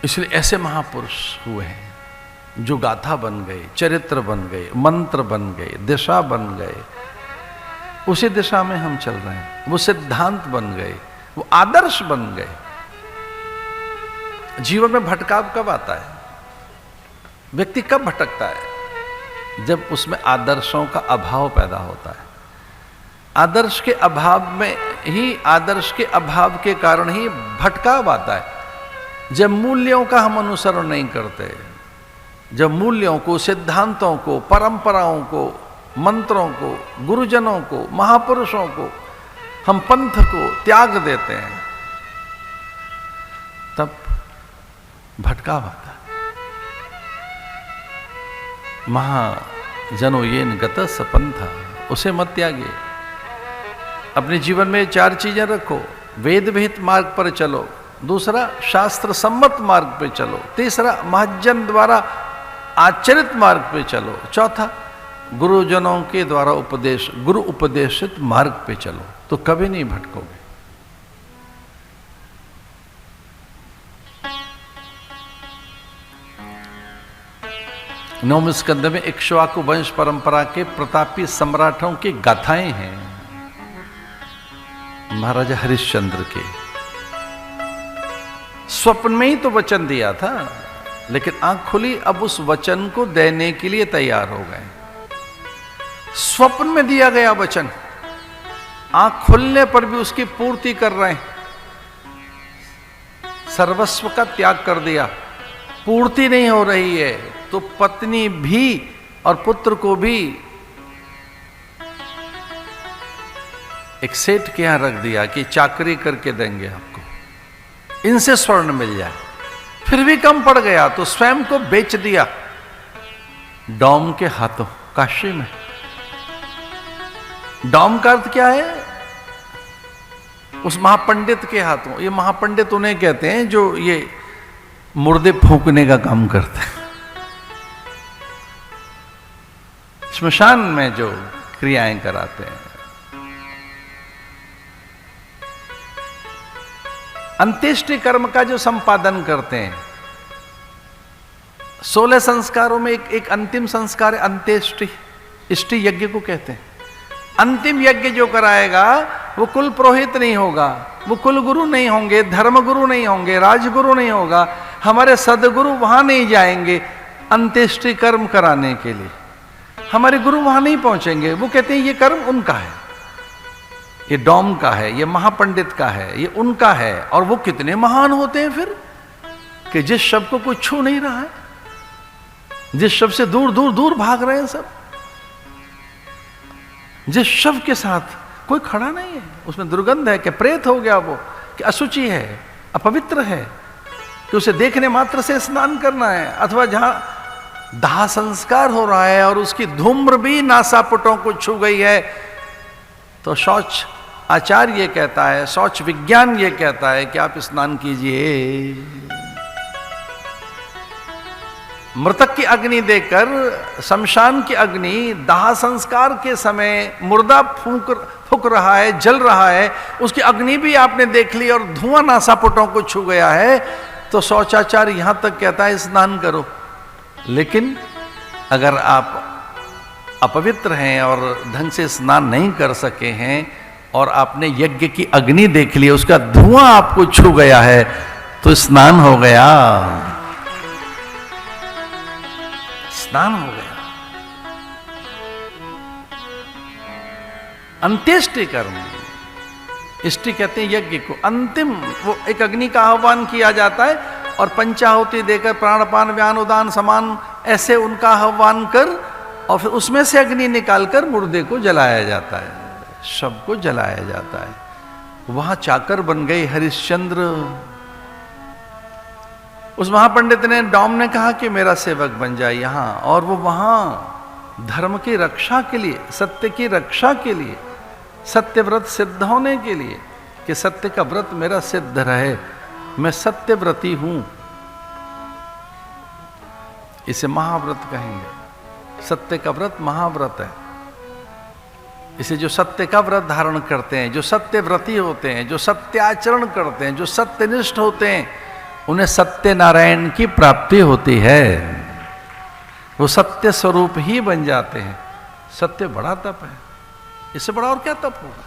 इसलिए ऐसे महापुरुष हुए हैं जो गाथा बन गए, चरित्र बन गए, मंत्र बन गए, दिशा बन गए। उसी दिशा में हम चल रहे हैं। वो सिद्धांत बन गए, वो आदर्श बन गए। जीवन में भटकाव कब आता है? व्यक्ति कब भटकता है? जब उसमें आदर्शों का अभाव पैदा होता है। आदर्श के अभाव में ही, आदर्श के अभाव के कारण ही भटकाव आता है। जब मूल्यों का हम अनुसरण नहीं करते, जब मूल्यों को, सिद्धांतों को, परंपराओं को, मंत्रों को, गुरुजनों को, महापुरुषों को, हम पंथ को त्याग देते हैं, तब भटकाव आता है। महाजनो येन गतः पंथा, उसे मत त्यागिए। अपने जीवन में 4 चीजें रखो। वेद विहित मार्ग पर चलो, दूसरा शास्त्र सम्मत मार्ग पे चलो, तीसरा महज्जन द्वारा आचरित मार्ग पे चलो, चौथा गुरुजनों के द्वारा उपदेश, गुरु उपदेशित मार्ग पे चलो, तो कभी नहीं भटकोगे। नवम स्कंद में इक्ष्वाकु वंश परंपरा के प्रतापी सम्राटों की गाथाएं हैं। महाराजा हरिश्चंद्र के स्वप्न में ही तो वचन दिया था, लेकिन आंख खुली, अब उस वचन को देने के लिए तैयार हो गए। स्वप्न में दिया गया वचन, आंख खुलने पर भी उसकी पूर्ति कर रहे हैं। सर्वस्व का त्याग कर दिया, पूर्ति नहीं हो रही है, तो पत्नी भी और पुत्र को भी एक सेठ के यहां रख दिया कि चाकरी करके देंगे आपको, इनसे स्वर्ण मिल जाए। फिर भी कम पड़ गया तो स्वयं को बेच दिया डॉम के हाथों, काशी में। डॉम का अर्थ क्या है? उस महापंडित के हाथों। ये महापंडित उन्हें कहते हैं जो ये मुर्दे फूंकने का काम करते हैं, श्मशान में जो क्रियाएं कराते हैं। अंत्येष्टि कर्म का जो संपादन करते हैं। 16 संस्कारों में एक अंतिम संस्कार है अंत्येष्टि। इष्टि यज्ञ को कहते हैं। अंतिम यज्ञ जो कराएगा वो कुल पुरोहित नहीं होगा, वो कुल गुरु नहीं होंगे, धर्म गुरु नहीं होंगे, राजगुरु नहीं होगा, हमारे सदगुरु वहां नहीं जाएंगे अंत्येष्टि कर्म कराने के लिए। हमारे गुरु वहां नहीं पहुंचेंगे। वो कहते हैं ये कर्म उनका है, ये डॉम का है, ये महापंडित का है, ये उनका है। और वो कितने महान होते हैं फिर, कि जिस शब्द को कोई छू नहीं रहा है, जिस शब्द से दूर दूर दूर भाग रहे हैं सब, जिस शब्द के साथ कोई खड़ा नहीं है, उसमें दुर्गंध है, कि प्रेत हो गया वो, कि अशुचि है, अपवित्र है, कि उसे देखने मात्र से स्नान करना है, अथवा जहां दाह संस्कार हो रहा है और उसकी धूम्र भी नासापुटों को छू गई है, तो शौच आचार ये कहता है, शौच विज्ञान ये कहता है कि आप स्नान कीजिए। मृतक की अग्नि देकर, शमशान की अग्नि दाह संस्कार के समय मुर्दा फूक रहा है, जल रहा है, उसकी अग्नि भी आपने देख ली और धुआं नासापुटों को छू गया है, तो शौचाचार यहां तक कहता है स्नान करो। लेकिन अगर आप अपवित्र हैं और ढंग से स्नान नहीं कर सके हैं और आपने यज्ञ की अग्नि देख ली, उसका धुआं आपको छू गया है, तो स्नान हो गया, स्नान हो गया। अंत्येष्टि कर्म, इष्टि कहते हैं यज्ञ को। अंतिम वो एक अग्नि का आह्वान किया जाता है और पंचाहुति देकर प्राणपान व्यान उदान समान ऐसे उनका आह्वान कर, और फिर उसमें से अग्नि निकालकर मुर्दे को जलाया जाता है, शव को जलाया जाता है। वहां चाकर बन गए हरिश्चंद्र। उस महापंडित ने, डॉम ने कहा कि मेरा सेवक बन जाए यहां, और वो वहां धर्म की रक्षा के लिए, सत्य की रक्षा के लिए, सत्य व्रत सिद्ध होने के लिए, कि सत्य का व्रत मेरा सिद्ध रहे, मैं सत्यव्रती हूं, इसे महाव्रत कहेंगे। सत्य का व्रत महाव्रत है। इसे जो सत्य का व्रत धारण करते हैं, जो सत्यव्रती होते हैं, जो सत्याचरण करते हैं, जो सत्यनिष्ठ होते हैं, उन्हें सत्यनारायण की प्राप्ति होती है, वो सत्य स्वरूप ही बन जाते हैं। सत्य बड़ा तप है, इससे बड़ा और क्या तप होगा।